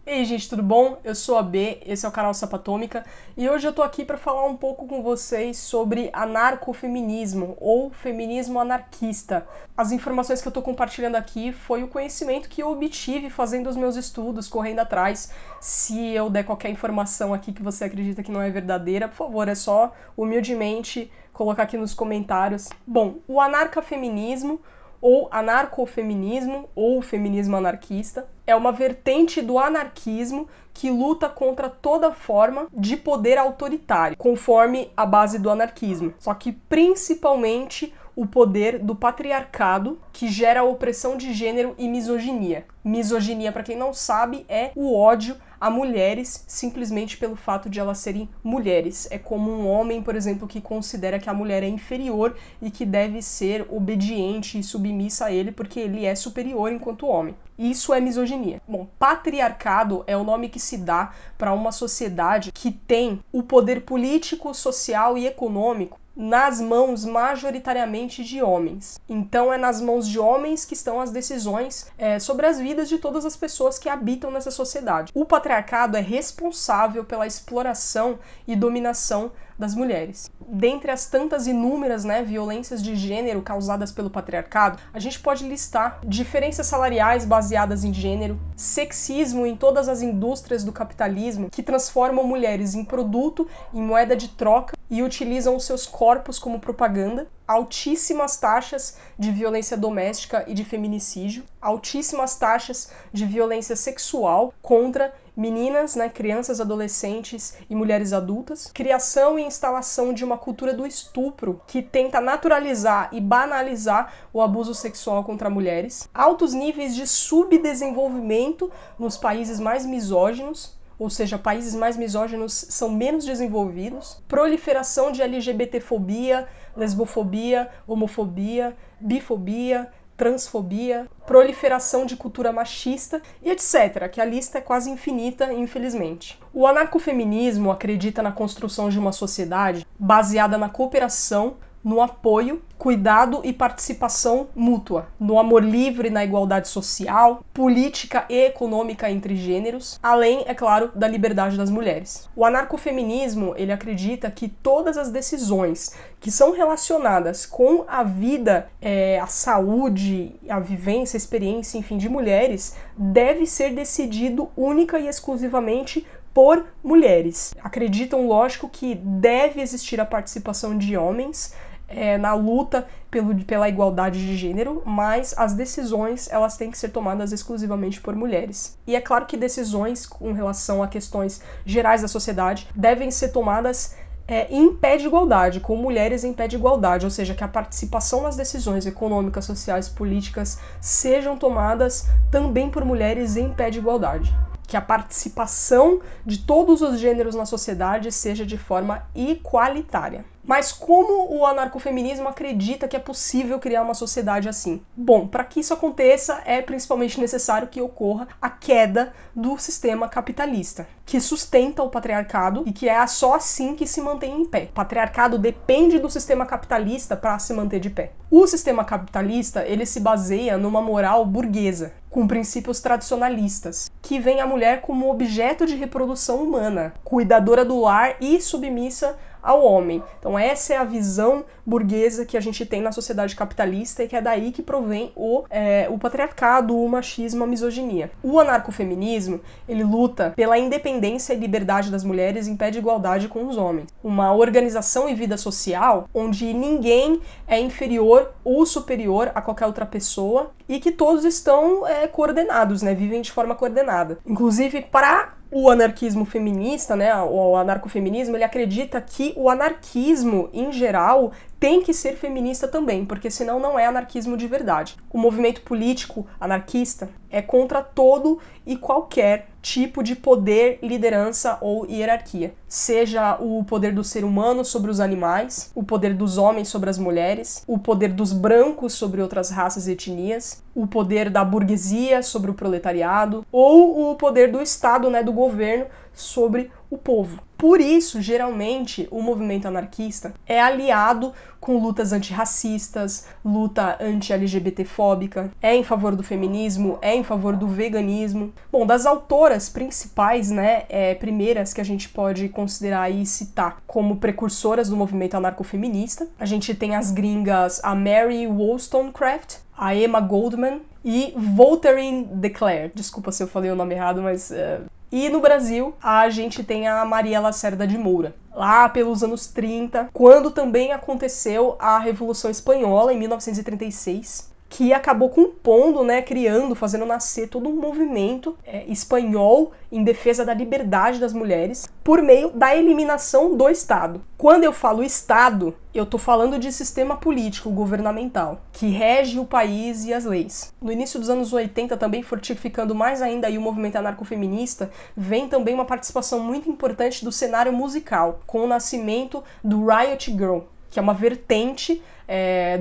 Ei, gente, tudo bom? Eu sou a B, esse é o canal Sapatômica e hoje eu tô aqui para falar um pouco com vocês sobre anarcofeminismo ou feminismo anarquista. As informações que eu tô compartilhando aqui foi o conhecimento que eu obtive fazendo os meus estudos, correndo atrás. Se eu der qualquer informação aqui que você acredita que não é verdadeira, por favor, é só humildemente colocar aqui nos comentários. Bom, o anarcafeminismo ou anarcofeminismo, ou feminismo anarquista, é uma vertente do anarquismo que luta contra toda forma de poder autoritário, conforme a base do anarquismo. Só que principalmente o poder do patriarcado, que gera opressão de gênero e misoginia. Misoginia, para quem não sabe, é o ódio a mulheres simplesmente pelo fato de elas serem mulheres. É como um homem, por exemplo, que considera que a mulher é inferior e que deve ser obediente e submissa a ele porque ele é superior enquanto homem. Isso é misoginia. Bom, patriarcado é o nome que se dá para uma sociedade que tem o poder político, social e econômico nas mãos majoritariamente de homens. Então é nas mãos de homens que estão as decisões sobre as vidas de todas as pessoas que habitam nessa sociedade. O patriarcado é responsável pela exploração e dominação das mulheres. Dentre as tantas inúmeras violências de gênero causadas pelo patriarcado, a gente pode listar diferenças salariais baseadas em gênero, sexismo em todas as indústrias do capitalismo que transformam mulheres em produto, em moeda de troca e utilizam os seus corpos como propaganda, altíssimas taxas de violência doméstica e de feminicídio, altíssimas taxas de violência sexual contra meninas, crianças, adolescentes e mulheres adultas, criação e instalação de uma cultura do estupro que tenta naturalizar e banalizar o abuso sexual contra mulheres, altos níveis de subdesenvolvimento nos países mais misóginos, ou seja, países mais misóginos são menos desenvolvidos, proliferação de LGBTfobia, lesbofobia, homofobia, bifobia, transfobia, proliferação de cultura machista e etc., que a lista é quase infinita, infelizmente. O anarcofeminismo acredita na construção de uma sociedade baseada na cooperação, no apoio, cuidado e participação mútua, no amor livre, na igualdade social, política e econômica entre gêneros, além, é claro, da liberdade das mulheres. O anarcofeminismo, ele acredita que todas as decisões que são relacionadas com a vida, a saúde, a vivência, a experiência, enfim, de mulheres, deve ser decidido única e exclusivamente por mulheres. Acreditam, lógico, que deve existir a participação de homens na luta pela igualdade de gênero, mas as decisões elas têm que ser tomadas exclusivamente por mulheres. E é claro que decisões com relação a questões gerais da sociedade devem ser tomadas em pé de igualdade, com mulheres em pé de igualdade, ou seja, que a participação nas decisões econômicas, sociais, políticas sejam tomadas também por mulheres em pé de igualdade. Que a participação de todos os gêneros na sociedade seja de forma igualitária. Mas como o anarcofeminismo acredita que é possível criar uma sociedade assim? Bom, para que isso aconteça, é principalmente necessário que ocorra a queda do sistema capitalista, que sustenta o patriarcado e que é só assim que se mantém em pé. O patriarcado depende do sistema capitalista para se manter de pé. O sistema capitalista, ele se baseia numa moral burguesa, com princípios tradicionalistas, que vê a mulher como objeto de reprodução humana, cuidadora do lar e submissa ao homem. Então essa é a visão burguesa que a gente tem na sociedade capitalista e que é daí que provém o patriarcado, o machismo, a misoginia. O anarcofeminismo, ele luta pela independência e liberdade das mulheres em pé de igualdade com os homens. Uma organização e vida social onde ninguém é inferior ou superior a qualquer outra pessoa e que todos estão coordenados, vivem de forma coordenada. Inclusive, para o anarquismo feminista, o anarcofeminismo, ele acredita que o anarquismo, em geral, tem que ser feminista também, porque senão não é anarquismo de verdade. O movimento político anarquista é contra todo e qualquer tipo de poder, liderança ou hierarquia. Seja o poder do ser humano sobre os animais, o poder dos homens sobre as mulheres, o poder dos brancos sobre outras raças e etnias, o poder da burguesia sobre o proletariado, ou o poder do Estado, do governo, sobre o povo. Por isso, geralmente, o movimento anarquista é aliado com lutas antirracistas, luta anti-LGBTfóbica, é em favor do feminismo, é em favor do veganismo. Bom, das autoras principais, né, primeiras que a gente pode considerar e citar como precursoras do movimento anarcofeminista, a gente tem as gringas, a Mary Wollstonecraft, a Emma Goldman e Voltairine de Cleyre. Desculpa se eu falei o nome errado, mas... E no Brasil, a gente tem a Maria Lacerda de Moura, lá pelos anos 30, quando também aconteceu a Revolução Espanhola, em 1936, que acabou compondo, né, criando, fazendo nascer todo um movimento espanhol em defesa da liberdade das mulheres por meio da eliminação do Estado. Quando eu falo Estado, eu tô falando de sistema político governamental, que rege o país e as leis. No início dos anos 80, também fortificando mais ainda aí o movimento anarcofeminista, vem também uma participação muito importante do cenário musical, com o nascimento do Riot Girl, que é uma vertente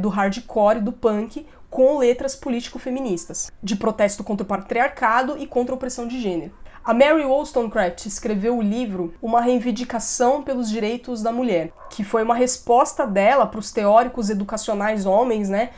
do hardcore e do punk, com letras político-feministas, de protesto contra o patriarcado e contra a opressão de gênero. A Mary Wollstonecraft escreveu o livro Uma Reivindicação pelos Direitos da Mulher, que foi uma resposta dela para os teóricos educacionais homens, né,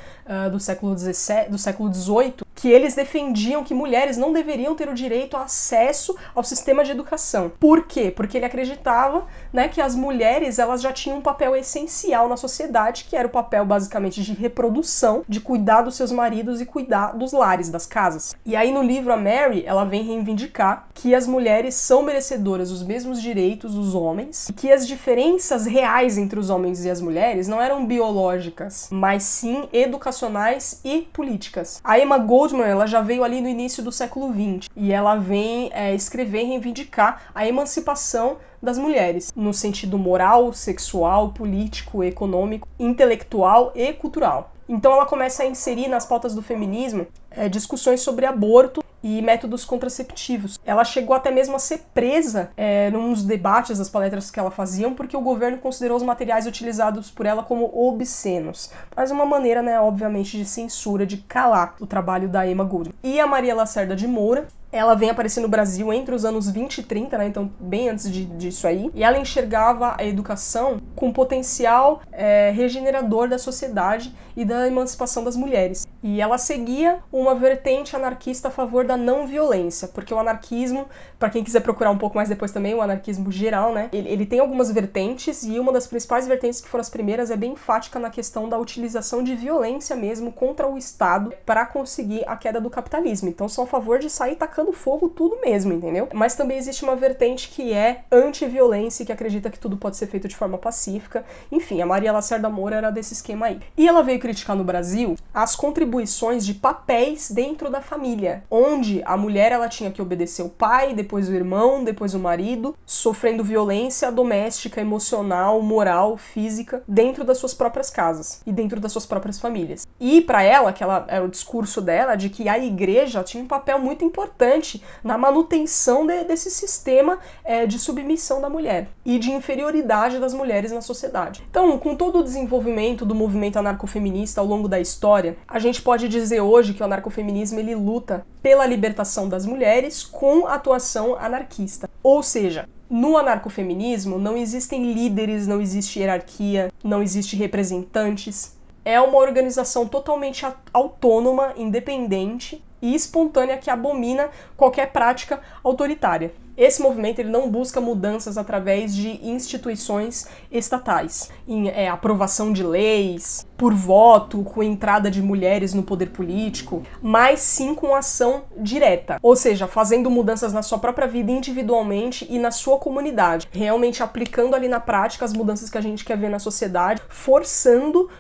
do século XVIII, que eles defendiam que mulheres não deveriam ter o direito a acesso ao sistema de educação. Por quê? Porque ele acreditava, né, que as mulheres elas já tinham um papel essencial na sociedade, que era o papel basicamente de reprodução, de cuidar dos seus maridos e cuidar dos lares, das casas. E aí no livro a Mary, ela vem reivindicar que as mulheres são merecedoras dos mesmos direitos dos homens, e que as diferenças reais entre os homens e as mulheres não eram biológicas, mas sim educacionais e políticas. A Emma Goldman, ela já veio ali no início do século XX, e ela vem escrever e reivindicar a emancipação das mulheres, no sentido moral, sexual, político, econômico, intelectual e cultural. Então ela começa a inserir nas pautas do feminismo discussões sobre aborto e métodos contraceptivos. Ela chegou até mesmo a ser presa nos debates das palestras que ela fazia, porque o governo considerou os materiais utilizados por ela como obscenos. Mas uma maneira, né, obviamente, de censura, de calar o trabalho da Emma Goldman. E a Maria Lacerda de Moura, ela vem aparecer no Brasil entre os anos 20 e 30, né? Então bem antes disso aí. E ela enxergava a educação com potencial regenerador da sociedade e da emancipação das mulheres. E ela seguia uma vertente anarquista a favor da não violência, porque o anarquismo, para quem quiser procurar um pouco mais depois também, o anarquismo geral, né? Ele tem algumas vertentes, e uma das principais vertentes, que foram as primeiras, é bem enfática na questão da utilização de violência mesmo contra o Estado para conseguir a queda do capitalismo. Então são a favor de sair tacando fogo tudo mesmo, entendeu? Mas também existe uma vertente que é anti-violência, que acredita que tudo pode ser feito de forma pacífica. Enfim, a Maria Lacerda Moura era desse esquema aí. E ela veio criticar no Brasil as contribuições de papéis dentro da família, onde a mulher ela tinha que obedecer o pai, depois o irmão, depois o marido, sofrendo violência doméstica, emocional, moral, física, dentro das suas próprias casas e dentro das suas próprias famílias. E para ela, que era o discurso dela, de que a igreja tinha um papel muito importante na manutenção desse sistema de submissão da mulher e de inferioridade das mulheres na sociedade. Então, com todo o desenvolvimento do movimento anarcofeminista ao longo da história, a gente pode dizer hoje que o anarcofeminismo ele luta pela libertação das mulheres com atuação anarquista. Ou seja, no anarcofeminismo não existem líderes, não existe hierarquia, não existe representantes. É uma organização totalmente autônoma, independente e espontânea que abomina qualquer prática autoritária. Esse movimento ele não busca mudanças através de instituições estatais, em aprovação de leis, por voto, com entrada de mulheres no poder político, mas sim com ação direta, ou seja, fazendo mudanças na sua própria vida individualmente e na sua comunidade, realmente aplicando ali na prática as mudanças que a gente quer ver na sociedade, forçando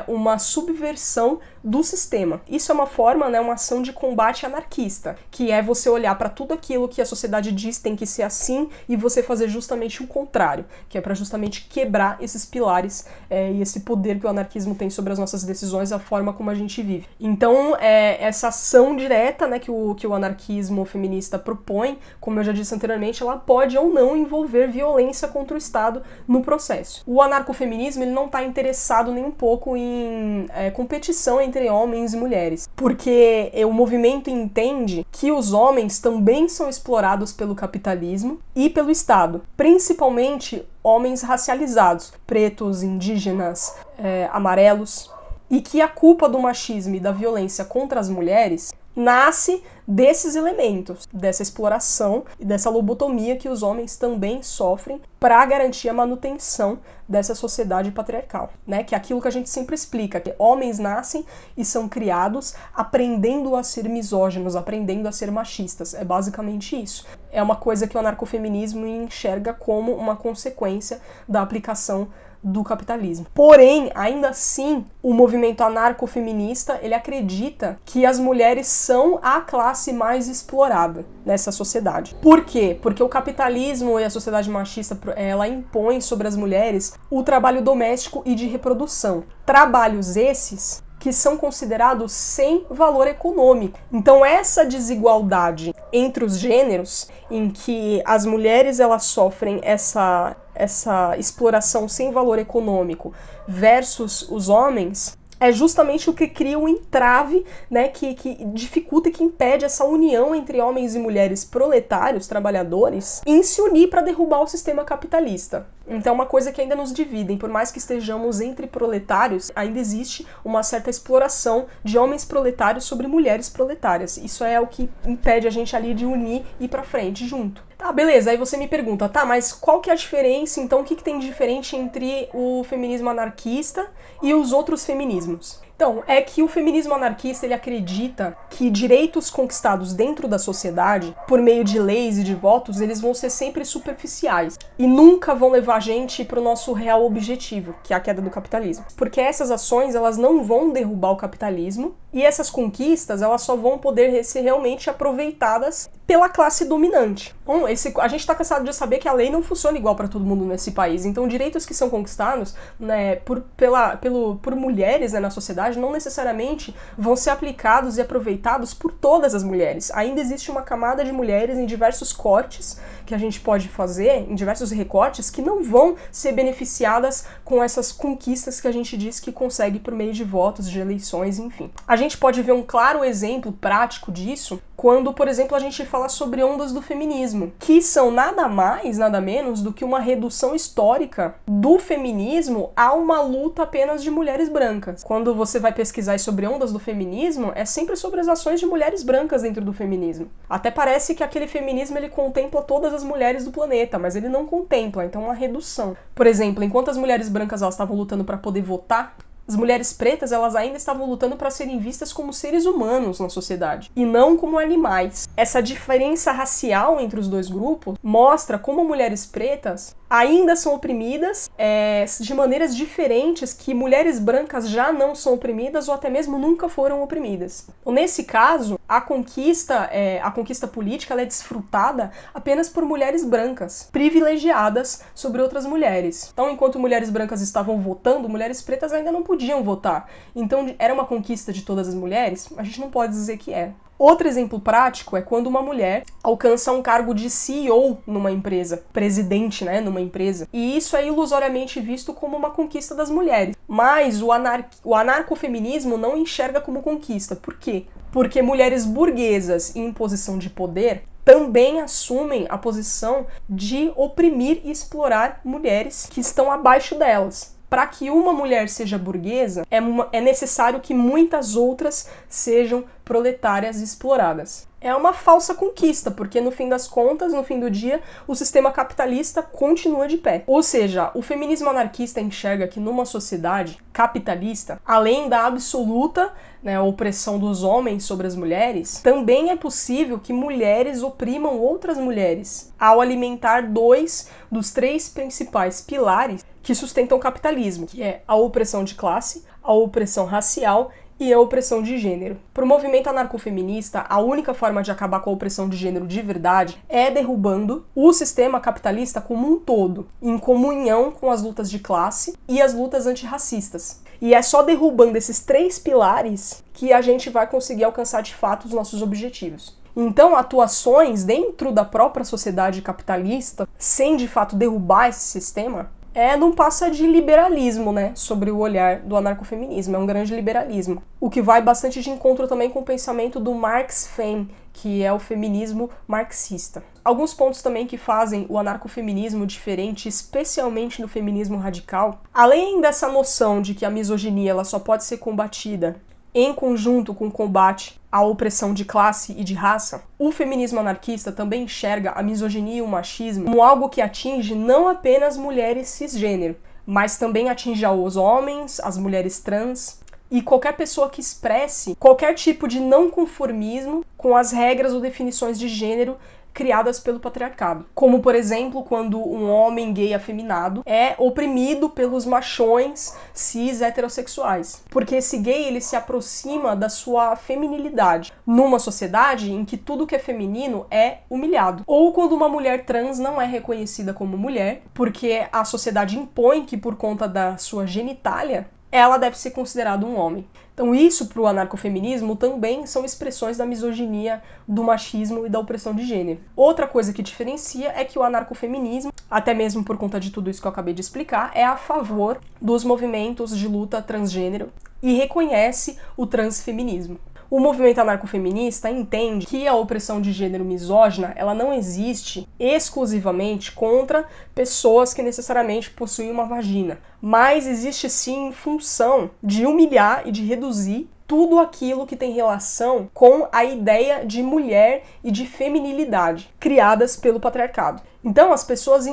uma subversão do sistema. Isso é uma forma, né, uma ação de combate anarquista, que é você olhar para tudo aquilo que a sociedade diz tem que ser assim e você fazer justamente o contrário, que é para justamente quebrar esses pilares e esse poder que o anarquismo tem sobre as nossas decisões, a forma como a gente vive. Então, essa ação direta, né, que o anarquismo feminista propõe, como eu já disse anteriormente, ela pode ou não envolver violência contra o Estado no processo. O anarcofeminismo ele não está interessado nem um pouco em competição entre homens e mulheres, porque o movimento entende que os homens também são explorados pelo capitalismo e pelo Estado, principalmente homens racializados, pretos, indígenas, amarelos, e que a culpa do machismo e da violência contra as mulheres nasce desses elementos, dessa exploração e dessa lobotomia que os homens também sofrem para garantir a manutenção dessa sociedade patriarcal, né? Que é aquilo que a gente sempre explica, que homens nascem e são criados aprendendo a ser misóginos, aprendendo a ser machistas. É basicamente isso. É uma coisa que o anarcofeminismo enxerga como uma consequência da aplicação do capitalismo. Porém, ainda assim, o movimento anarcofeminista, ele acredita que as mulheres são a classe mais explorada nessa sociedade. Por quê? Porque o capitalismo e a sociedade machista, ela impõe sobre as mulheres o trabalho doméstico e de reprodução. Trabalhos esses que são considerados sem valor econômico. Então essa desigualdade entre os gêneros, em que as mulheres elas sofrem essa exploração sem valor econômico versus os homens, é justamente o que cria um entrave, né, que dificulta e que impede essa união entre homens e mulheres proletários, trabalhadores, em se unir para derrubar o sistema capitalista. Então é uma coisa que ainda nos dividem, por mais que estejamos entre proletários, ainda existe uma certa exploração de homens proletários sobre mulheres proletárias. Isso é o que impede a gente ali de unir e ir pra frente junto. Tá, beleza, aí você me pergunta, tá, mas qual que é a diferença, então, o que tem de diferente entre o feminismo anarquista e os outros feminismos? Então, é que o feminismo anarquista, ele acredita que direitos conquistados dentro da sociedade, por meio de leis e de votos, eles vão ser sempre superficiais e nunca vão levar a gente para o nosso real objetivo, que é a queda do capitalismo. Porque essas ações, elas não vão derrubar o capitalismo e essas conquistas, elas só vão poder ser realmente aproveitadas pela classe dominante. Bom, a gente está cansado de saber que a lei não funciona igual para todo mundo nesse país. Então, direitos que são conquistados, né, por mulheres, né, na sociedade, não necessariamente vão ser aplicados e aproveitados por todas as mulheres. Ainda existe uma camada de mulheres em diversos cortes que a gente pode fazer, em diversos recortes, que não vão ser beneficiadas com essas conquistas que a gente diz que consegue por meio de votos, de eleições, enfim. A gente pode ver um claro exemplo prático disso quando, por exemplo, a gente fala sobre ondas do feminismo, que são nada mais, nada menos do que uma redução histórica do feminismo a uma luta apenas de mulheres brancas. Quando você vai pesquisar sobre ondas do feminismo, é sempre sobre as ações de mulheres brancas dentro do feminismo. Até parece que aquele feminismo ele contempla todas as mulheres do planeta, mas ele não contempla, então é uma redução. Por exemplo, enquanto as mulheres brancas elas estavam lutando para poder votar, as mulheres pretas, elas ainda estavam lutando para serem vistas como seres humanos na sociedade, e não como animais. Essa diferença racial entre os dois grupos mostra como mulheres pretas ainda são oprimidas de maneiras diferentes que mulheres brancas já não são oprimidas ou até mesmo nunca foram oprimidas. Nesse caso, a conquista política ela é desfrutada apenas por mulheres brancas, privilegiadas sobre outras mulheres. Então, enquanto mulheres brancas estavam votando, mulheres pretas ainda não podiam votar. Então, era uma conquista de todas as mulheres? A gente não pode dizer que é. Outro exemplo prático é quando uma mulher alcança um cargo de CEO numa empresa, presidente, né, numa empresa. E isso é ilusoriamente visto como uma conquista das mulheres. Mas o anarcofeminismo não enxerga como conquista. Por quê? Porque mulheres burguesas em posição de poder também assumem a posição de oprimir e explorar mulheres que estão abaixo delas. Para que uma mulher seja burguesa, é necessário que muitas outras sejam proletárias e exploradas. É uma falsa conquista, porque no fim das contas, no fim do dia, o sistema capitalista continua de pé. Ou seja, o feminismo anarquista enxerga que numa sociedade capitalista, além da absoluta, né, opressão dos homens sobre as mulheres, também é possível que mulheres oprimam outras mulheres, ao alimentar 2 dos 3 principais pilares que sustentam o capitalismo, que é a opressão de classe, a opressão racial e a opressão de gênero. Para o movimento anarcofeminista, a única forma de acabar com a opressão de gênero de verdade é derrubando o sistema capitalista como um todo, em comunhão com as lutas de classe e as lutas antirracistas. E é só derrubando esses 3 pilares que a gente vai conseguir alcançar de fato os nossos objetivos. Então, atuações dentro da própria sociedade capitalista, sem de fato derrubar esse sistema, não passa de liberalismo, né, sobre o olhar do anarcofeminismo, é um grande liberalismo. O que vai bastante de encontro também com o pensamento do Marx Fem, que é o feminismo marxista. Alguns pontos também que fazem o anarcofeminismo diferente, especialmente no feminismo radical, além dessa noção de que a misoginia ela só pode ser combatida em conjunto com o combate à opressão de classe e de raça, o feminismo anarquista também enxerga a misoginia e o machismo como algo que atinge não apenas mulheres cisgênero, mas também atinge os homens, as mulheres trans e qualquer pessoa que expresse qualquer tipo de não conformismo com as regras ou definições de gênero criadas pelo patriarcado. Como, por exemplo, quando um homem gay afeminado é oprimido pelos machões cis heterossexuais. Porque esse gay, ele se aproxima da sua feminilidade numa sociedade em que tudo que é feminino é humilhado. Ou quando uma mulher trans não é reconhecida como mulher, porque a sociedade impõe que por conta da sua genitália, ela deve ser considerada um homem. Então isso para o anarcofeminismo também são expressões da misoginia, do machismo e da opressão de gênero. Outra coisa que diferencia é que o anarcofeminismo, até mesmo por conta de tudo isso que eu acabei de explicar, é a favor dos movimentos de luta transgênero e reconhece o transfeminismo. O movimento anarcofeminista entende que a opressão de gênero misógina ela não existe exclusivamente contra pessoas que necessariamente possuem uma vagina, mas existe sim em função de humilhar e de reduzir tudo aquilo que tem relação com a ideia de mulher e de feminilidade criadas pelo patriarcado. Então, as pessoas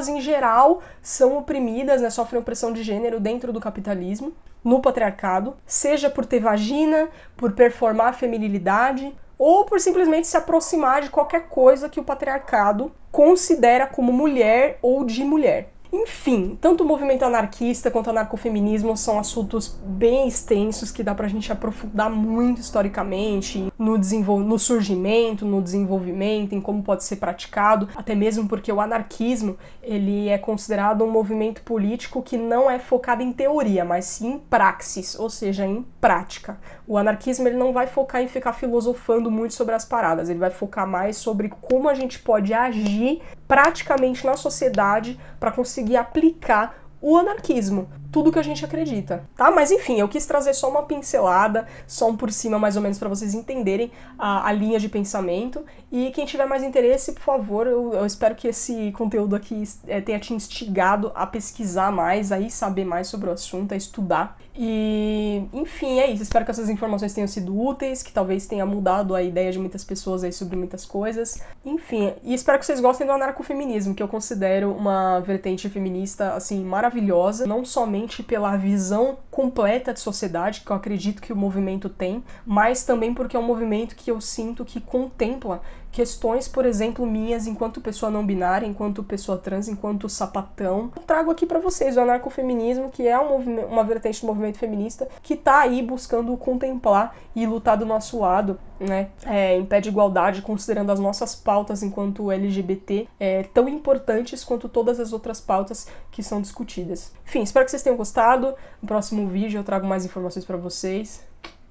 em geral são oprimidas, né, sofrem opressão de gênero dentro do capitalismo, no patriarcado, seja por ter vagina, por performar feminilidade, ou por simplesmente se aproximar de qualquer coisa que o patriarcado considera como mulher ou de mulher. Enfim, tanto o movimento anarquista quanto o anarcofeminismo são assuntos bem extensos que dá pra gente aprofundar muito historicamente no surgimento, no desenvolvimento, em como pode ser praticado, até mesmo porque o anarquismo ele é considerado um movimento político que não é focado em teoria, mas sim em praxis, ou seja, em prática. O anarquismo ele não vai focar em ficar filosofando muito sobre as paradas, ele vai focar mais sobre como a gente pode agir praticamente na sociedade para conseguir aplicar o anarquismo, tudo que a gente acredita, tá? Mas enfim, eu quis trazer só uma pincelada, só um por cima mais ou menos para vocês entenderem a linha de pensamento, e quem tiver mais interesse, por favor, eu espero que esse conteúdo aqui tenha te instigado a pesquisar mais, a saber mais sobre o assunto, a estudar. E, enfim, é isso. Espero que essas informações tenham sido úteis, que talvez tenha mudado a ideia de muitas pessoas aí sobre muitas coisas. Enfim, e espero que vocês gostem do anarcofeminismo, que eu considero uma vertente feminista, assim, maravilhosa, não somente pela visão completa de sociedade, que eu acredito que o movimento tem, mas também porque é um movimento que eu sinto que contempla questões, por exemplo, minhas enquanto pessoa não binária, enquanto pessoa trans, enquanto sapatão. Eu trago aqui pra vocês o anarcofeminismo, que é uma vertente do movimento feminista que tá aí buscando contemplar e lutar do nosso lado, né, em pé de igualdade, considerando as nossas pautas enquanto LGBT tão importantes quanto todas as outras pautas que são discutidas. Enfim, espero que vocês tenham gostado. No próximo vídeo eu trago mais informações pra vocês.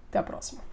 Até a próxima.